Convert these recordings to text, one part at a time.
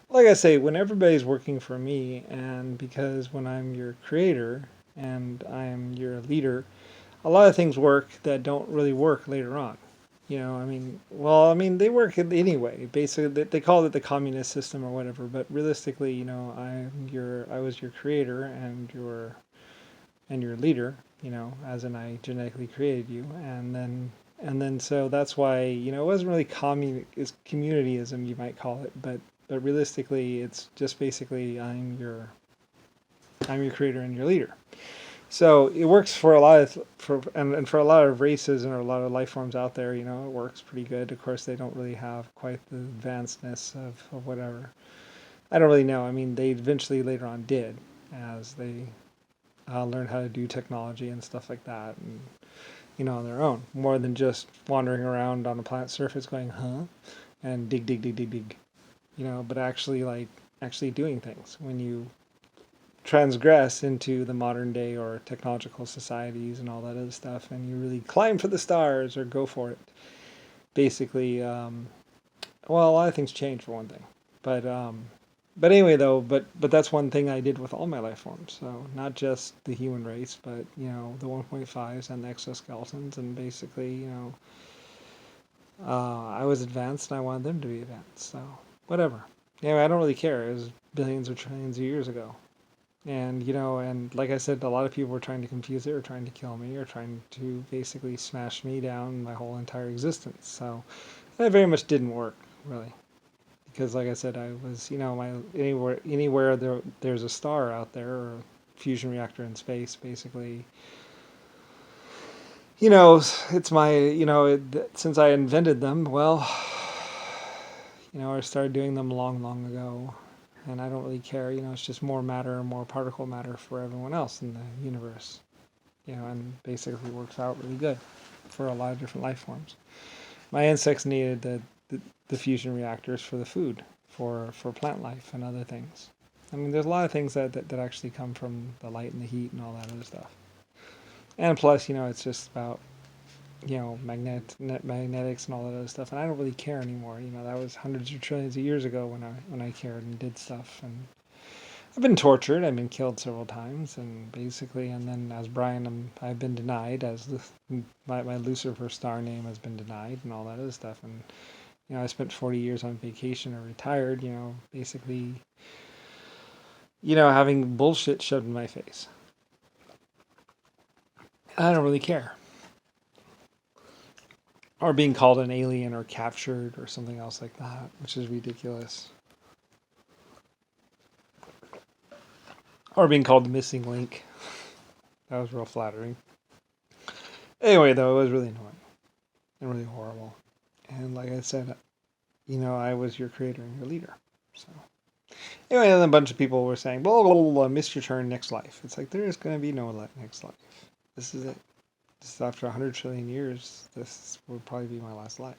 like I say, when everybody's working for me, and because when I'm your creator and I'm your leader, a lot of things work that don't really work later on. They work anyway. Basically, they call it the communist system or whatever. But realistically, I was your creator and your leader. As in I genetically created you, and then so that's why it wasn't really is communityism, you might call it, but realistically, it's just basically I'm your creator and your leader. So it works for a lot of and for a lot of races and a lot of life forms out there. It works pretty good. Of course, they don't really have quite the advancedness of whatever. I don't really know. I mean, they eventually later on did, as they learned how to do technology and stuff like that, and on their own, more than just wandering around on the planet's surface going, huh, and dig, dig, dig, dig, dig. But actually actually doing things when you transgress into the modern day or technological societies and all that other stuff, and you really climb for the stars or go for it. Basically, well, a lot of things change for one thing, but anyway, though, but that's one thing I did with all my life forms. So not just the human race, but the 1.5s and the exoskeletons, and basically, I was advanced and I wanted them to be advanced. So whatever. Anyway, I don't really care. It was billions or trillions of years ago. And like I said, a lot of people were trying to confuse it or trying to kill me or trying to basically smash me down my whole entire existence. So that very much didn't work, really. Because like I said, I was, my anywhere there's a star out there or a fusion reactor in space, basically, it's my, since I invented them, well, I started doing them long, long ago. And I don't really care, it's just more matter, more particle matter for everyone else in the universe. And basically works out really good for a lot of different life forms. My insects needed the fusion reactors for the food, for plant life and other things. I mean, there's a lot of things that actually come from the light and the heat and all that other stuff. And plus, it's just about magnetics and all that other stuff. And I don't really care anymore. That was hundreds of trillions of years ago when I cared and did stuff. And I've been tortured. I've been killed several times, and basically, and then as Brian, I've been denied as my Lucifer star name has been denied, and all that other stuff. And I spent 40 years on vacation or retired. Basically, having bullshit shoved in my face. I don't really care, or being called an alien or captured or something else like that, which is ridiculous. Or being called the missing link. That was real flattering. Anyway, though, it was really annoying and really horrible. And like I said, I was your creator and your leader. So anyway, and a bunch of people were saying, blah, blah, blah, blah, miss your turn next life. It's like, there is going to be no next life. This is it. This is after 100 trillion years. This will probably be my last life.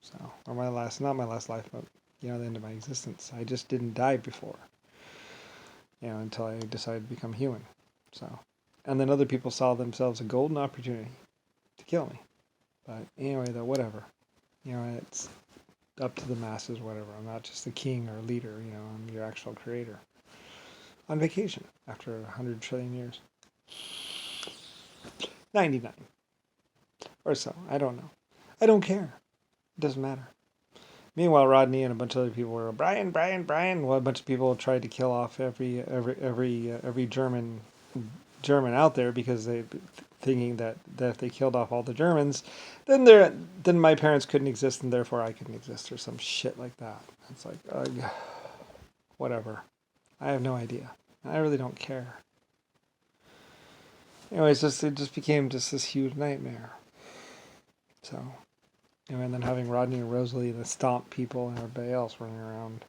So, or my last, not my last life, but, the end of my existence. I just didn't die before, until I decided to become human. So, and then other people saw themselves a golden opportunity to kill me. But anyway, though, whatever. It's up to the masses, whatever. I'm not just a king or leader, I'm your actual creator. On vacation after 100 trillion years. 99 or so. I don't know. I don't care. It doesn't matter. Meanwhile, Rodney and a bunch of other people were Brian, Brian, Brian. Well, a bunch of people tried to kill off every German out there because they thinking that if they killed off all the Germans, then my parents couldn't exist and therefore I couldn't exist or some shit like that. It's like whatever. I have no idea. I really don't care. Anyways, it just became just this huge nightmare. So anyway, and then having Rodney and Rosalie to stomp people and everybody else running around,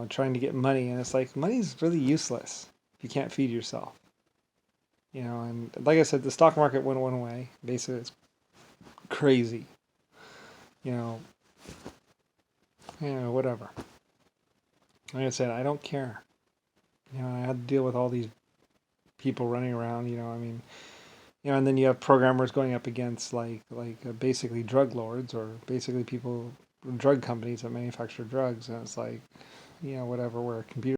trying to get money, and it's like money's really useless if you can't feed yourself. And like I said, the stock market went one way. Basically, it's crazy. You know, whatever. Like I said, I don't care. I had to deal with all these people running around. I mean, and then you have programmers going up against basically drug lords or basically people drug companies that manufacture drugs, and it's like, you know, whatever, where computer